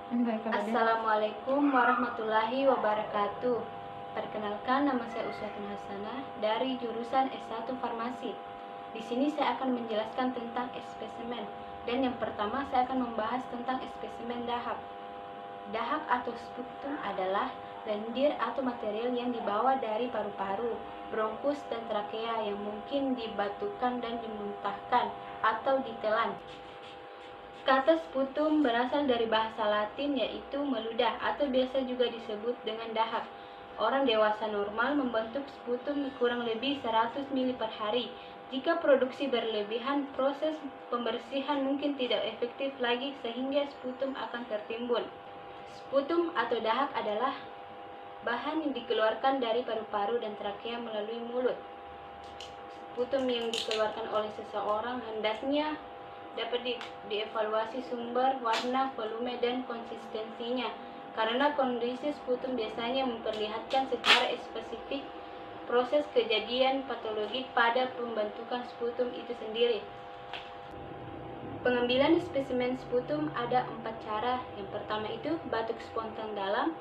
Assalamualaikum warahmatullahi wabarakatuh. Perkenalkan, nama saya Uswatun Hasanah dari jurusan S1 Farmasi. Di sini saya akan menjelaskan tentang spesimen, dan yang pertama saya akan membahas tentang spesimen dahak. Dahak atau sputum adalah lendir atau material yang dibawa dari paru-paru, bronkus, dan trakea yang mungkin dibatukan dan dimuntahkan atau ditelan. Kata sputum berasal dari bahasa Latin yaitu meludah atau biasa juga disebut dengan dahak. Orang dewasa normal membentuk sputum kurang lebih 100 ml per hari. Jika produksi berlebihan, proses pembersihan mungkin tidak efektif lagi sehingga sputum akan tertimbun. Sputum atau dahak adalah bahan yang dikeluarkan dari paru-paru dan trakea melalui mulut. Sputum yang dikeluarkan oleh seseorang hendaknya dapat dievaluasi sumber, warna, volume, dan konsistensinya, karena kondisi sputum biasanya memperlihatkan secara spesifik proses kejadian patologik pada pembentukan sputum itu sendiri. Pengambilan spesimen sputum ada 4 cara. Yang pertama itu batuk spontan dalam,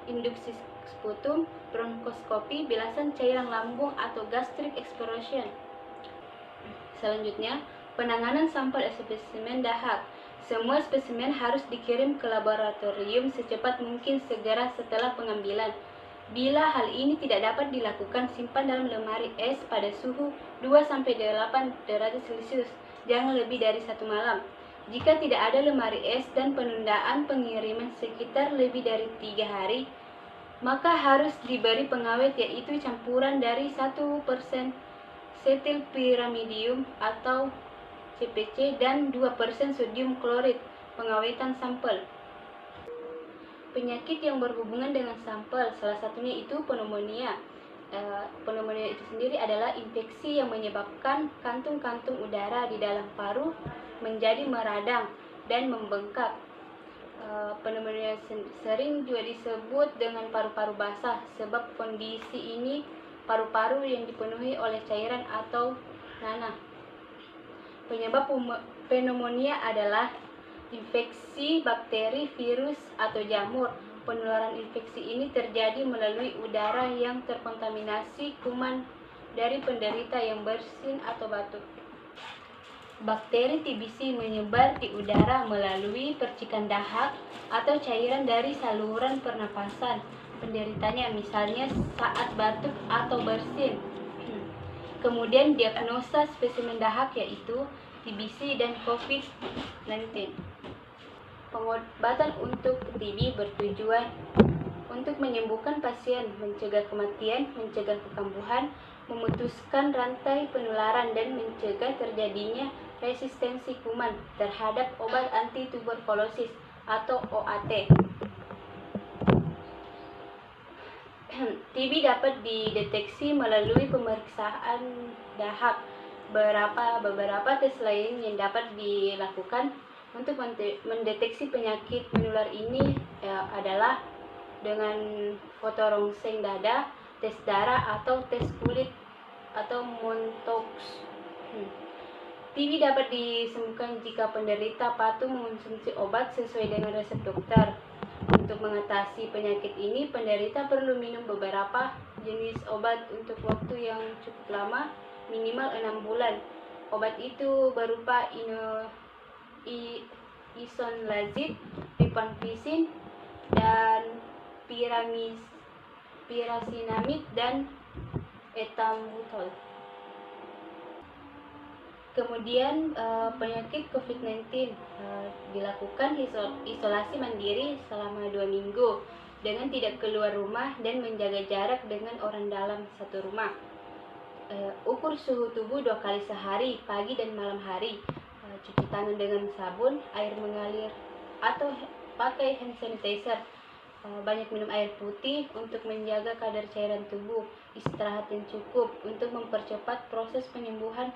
induksi sputum, bronkoskopi, bilasan cairan lambung atau gastric exploration. Selanjutnya, penanganan sampel spesimen dahak. Semua spesimen harus dikirim ke laboratorium secepat mungkin segera setelah pengambilan. Bila hal ini tidak dapat dilakukan, simpan dalam lemari es pada suhu 2-8 derajat Celcius, jangan lebih dari 1 malam. Jika tidak ada lemari es dan penundaan pengiriman sekitar lebih dari 3 hari, maka harus diberi pengawet yaitu campuran dari 1% setilpiramidium atau CPC dan 2% sodium klorid. Pengawetan sampel. Penyakit yang berhubungan dengan sampel, salah satunya itu pneumonia. Pneumonia itu sendiri adalah infeksi yang menyebabkan kantung-kantung udara di dalam paru menjadi meradang dan membengkak. Pneumonia sering juga disebut dengan paru-paru basah, sebab kondisi ini paru-paru yang dipenuhi oleh cairan atau nanah. Penyebab pneumonia adalah infeksi bakteri, virus, atau jamur. Penularan infeksi ini terjadi melalui udara yang terkontaminasi kuman dari penderita yang bersin atau batuk. Bakteri TBC menyebar di udara melalui percikan dahak atau cairan dari saluran pernapasan penderitanya, misalnya saat batuk atau bersin. Kemudian diagnosa spesimen dahak yaitu TBC dan COVID-19. Pengobatan untuk TB bertujuan untuk menyembuhkan pasien, mencegah kematian, mencegah kekambuhan, memutuskan rantai penularan, dan mencegah terjadinya resistensi kuman terhadap obat anti-tuberkulosis atau OAT. TB dapat dideteksi melalui pemeriksaan dahak. Beberapa tes lain yang dapat dilakukan untuk mendeteksi penyakit menular ini adalah dengan foto rongseng dada, tes darah, atau tes kulit atau Montox. TB dapat disembuhkan jika penderita patuh mengonsumsi obat sesuai dengan resep dokter. Untuk mengatasi penyakit ini, penderita perlu minum beberapa jenis obat untuk waktu yang cukup lama, minimal 6 bulan. Obat itu berupa isoniazid, rifampicin, dan pyrazinamide dan ethambutol. Kemudian penyakit COVID-19 dilakukan isolasi mandiri selama 2 minggu dengan tidak keluar rumah dan menjaga jarak dengan orang dalam satu rumah. Ukur suhu tubuh 2 kali sehari, pagi dan malam hari. Cuci tangan dengan sabun, air mengalir, atau pakai hand sanitizer. Banyak minum air putih untuk menjaga kadar cairan tubuh. Istirahat yang cukup untuk mempercepat proses penyembuhan.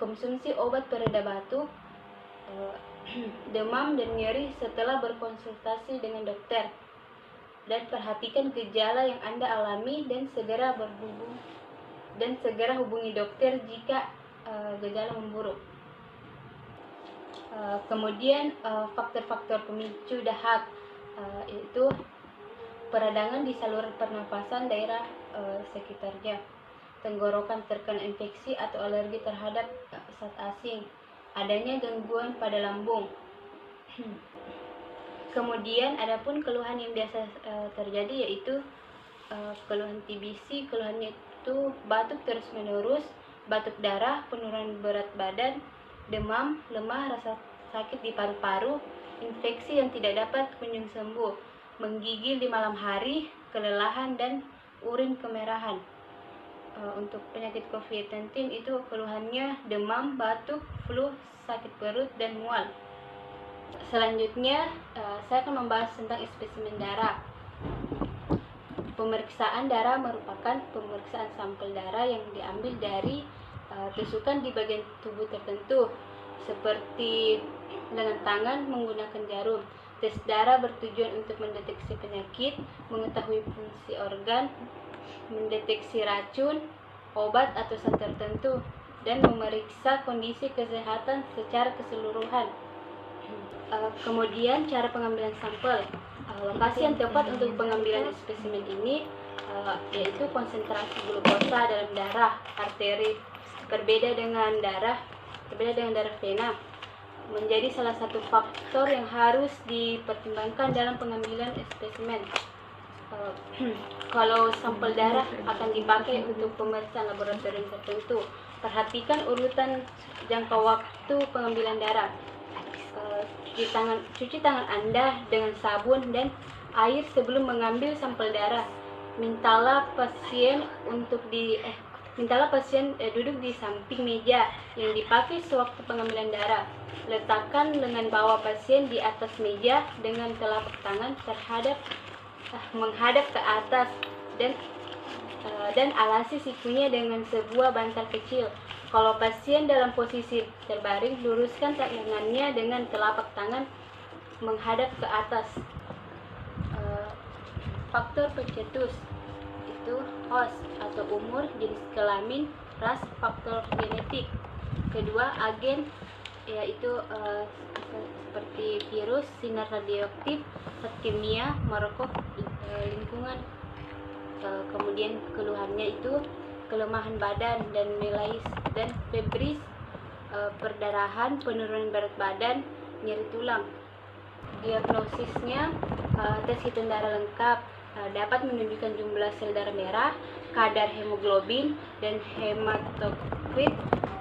Konsumsi obat pereda batuk, demam, dan nyeri setelah berkonsultasi dengan dokter. Dan perhatikan gejala yang Anda alami dan segera hubungi dokter jika gejala memburuk. Kemudian faktor-faktor pemicu dahak yaitu peradangan di saluran pernapasan daerah sekitarnya, tenggorokan terkena infeksi atau alergi terhadap zat asing, adanya gangguan pada lambung. Kemudian adapun keluhan yang biasa terjadi yaitu keluhan TBC. Keluhannya itu batuk terus-menerus, batuk darah, penurunan berat badan, demam, lemah, rasa sakit di paru-paru, infeksi yang tidak dapat kunjung sembuh, menggigil di malam hari, kelelahan, dan urin kemerahan. Untuk penyakit COVID-19 itu keluhannya demam, batuk, flu, sakit perut, dan mual. Selanjutnya saya akan membahas tentang spesimen darah. Pemeriksaan darah merupakan pemeriksaan sampel darah yang diambil dari tusukan di bagian tubuh tertentu, seperti dengan tangan menggunakan jarum. Tes darah bertujuan untuk mendeteksi penyakit, mengetahui fungsi organ, mendeteksi racun, obat atau zat tertentu, dan memeriksa kondisi kesehatan secara keseluruhan. Kemudian cara pengambilan sampel. Lokasi yang tepat untuk pengambilan spesimen ini yaitu konsentrasi glukosa dalam darah arteri berbeda dengan darah vena, menjadi salah satu faktor yang harus dipertimbangkan dalam pengambilan spesimen. Kalau sampel darah akan dipakai untuk pemeriksaan laboratorium tertentu, perhatikan urutan jangka waktu pengambilan darah. Cuci tangan Anda dengan sabun dan air sebelum mengambil sampel darah. Mintalah pasien duduk di samping meja yang dipakai sewaktu pengambilan darah. Letakkan lengan bawah pasien di atas meja dengan telapak tangan menghadap ke atas dan alasi sikunya dengan sebuah bantal kecil. Kalau pasien dalam posisi terbaring, luruskan lengannya dengan telapak tangan menghadap ke atas. Faktor pencetus itu host atau umur, jenis kelamin, ras, faktor genetik. Kedua, agen yaitu seperti virus, sinar radioaktif, zat kimia, merokok, lingkungan. Kemudian keluhannya itu kelemahan badan dan melais dan febris, perdarahan, penurunan berat badan, nyeri tulang. Diagnosisnya tes hitung darah lengkap dapat menunjukkan jumlah sel darah merah, kadar hemoglobin dan hematokrit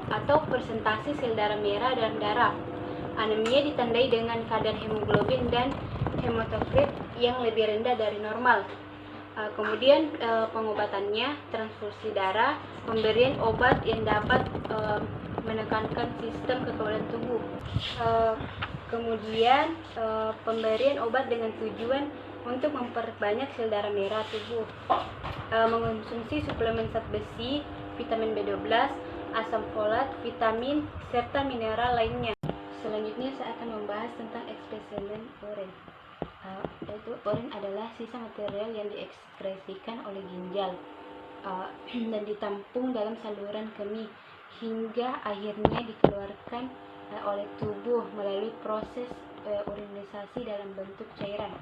atau persentase sel darah merah dalam darah. Anemia ditandai dengan kadar hemoglobin dan hematokrit yang lebih rendah dari normal. Kemudian pengobatannya transfusi darah, pemberian obat yang dapat menekankan sistem kekebalan tubuh. Kemudian pemberian obat dengan tujuan untuk memperbanyak sel darah merah tubuh. Mengonsumsi suplemen zat besi, vitamin B12, asam folat, vitamin, serta mineral lainnya. Selanjutnya saya akan membahas tentang ekspesimen urin. Yaitu urin adalah sisa material yang diekskresikan oleh ginjal dan ditampung dalam saluran kemih hingga akhirnya dikeluarkan oleh tubuh melalui proses urinisasi dalam bentuk cairan.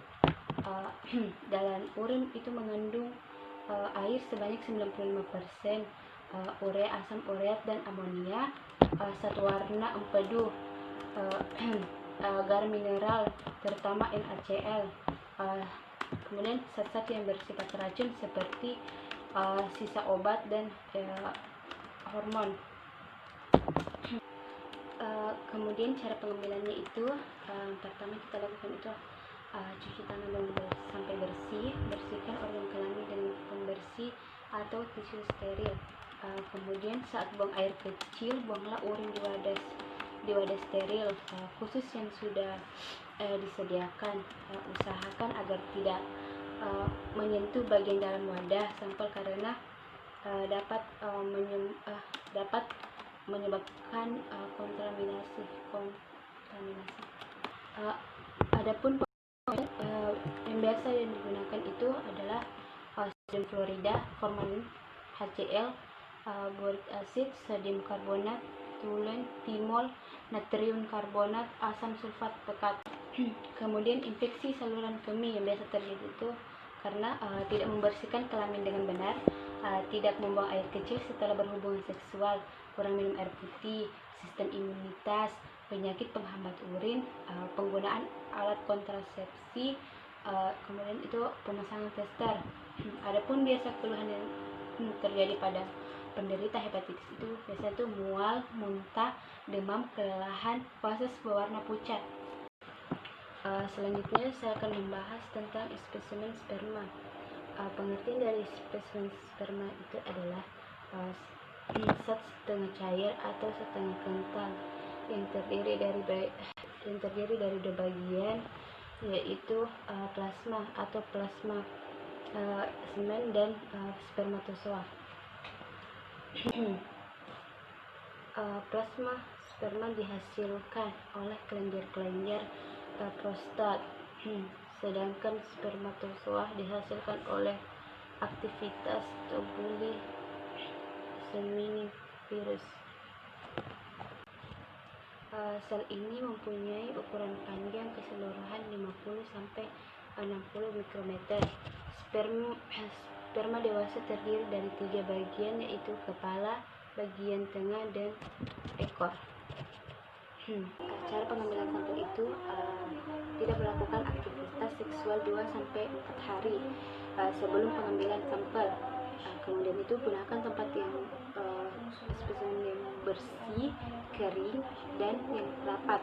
Dalam urin itu mengandung air sebanyak 95%, urea, asam ureat, dan amonia, zat warna empedu, garam mineral terutama NaCl, kemudian zat-zat yang bersifat racun seperti sisa obat dan hormon. Kemudian cara pengambilannya itu pertama kita lakukan itu cuci tangan sampai bersih, bersihkan organ kelamin dengan pembersih atau tisu steril. Kemudian saat buang air kecil, buanglah urin di wadah steril khusus yang sudah disediakan. Usahakan agar tidak menyentuh bagian dalam wadah sampel karena dapat menyebabkan kontaminasi. Adapun yang biasa yang digunakan itu adalah sodium fluorida, formalin, HCl, boric acid, sodium karbonat, etulen, timol, natrium karbonat, asam sulfat pekat. Kemudian infeksi saluran kemih yang biasa terjadi itu karena tidak membersihkan kelamin dengan benar, tidak membuang air kecil setelah berhubungan seksual, kurang minum air putih, sistem imunitas, penyakit penghambat urin, penggunaan alat kontrasepsi, kemudian itu pemasangan tester. Adapun biasa keluhan yang terjadi pada penderita hepatitis itu biasanya itu mual, muntah, demam, kelelahan, fase berwarna pucat. Selanjutnya saya akan membahas tentang spesimen sperma. Pengertian dari spesimen sperma itu adalah zat setengah cair atau setengah kental yang terdiri dari dua bagian, yaitu plasma atau plasma semen dan spermatozoa. Plasma sperma dihasilkan oleh kelenjar-kelenjar prostat, sedangkan spermatozoa dihasilkan oleh aktivitas tubuli seminivirus. Sel ini mempunyai ukuran panjang keseluruhan 50 sampai 60 mikrometer. Sperma dewasa terdiri dari 3 bagian, yaitu kepala, bagian tengah, dan ekor. Cara pengambilan sampel itu tidak melakukan aktivitas seksual 2-4 hari sebelum pengambilan sampel. Kemudian itu gunakan tempat yang spesimen yang bersih, kering, dan yang rapat.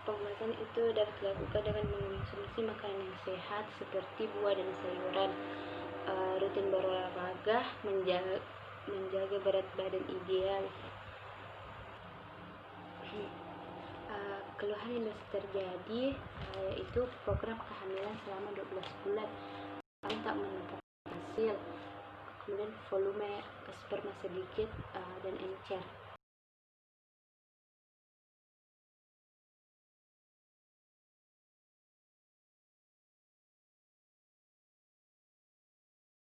Pengobatan itu dapat dilakukan dengan mengonsumsi makanan yang sehat seperti buah dan sayuran, rutin berolahraga, menjaga berat badan ideal. Keluhan yang bisa terjadi yaitu program kehamilan selama 12 bulan, tak menemukan hasil, kemudian volume sperma sedikit dan encer.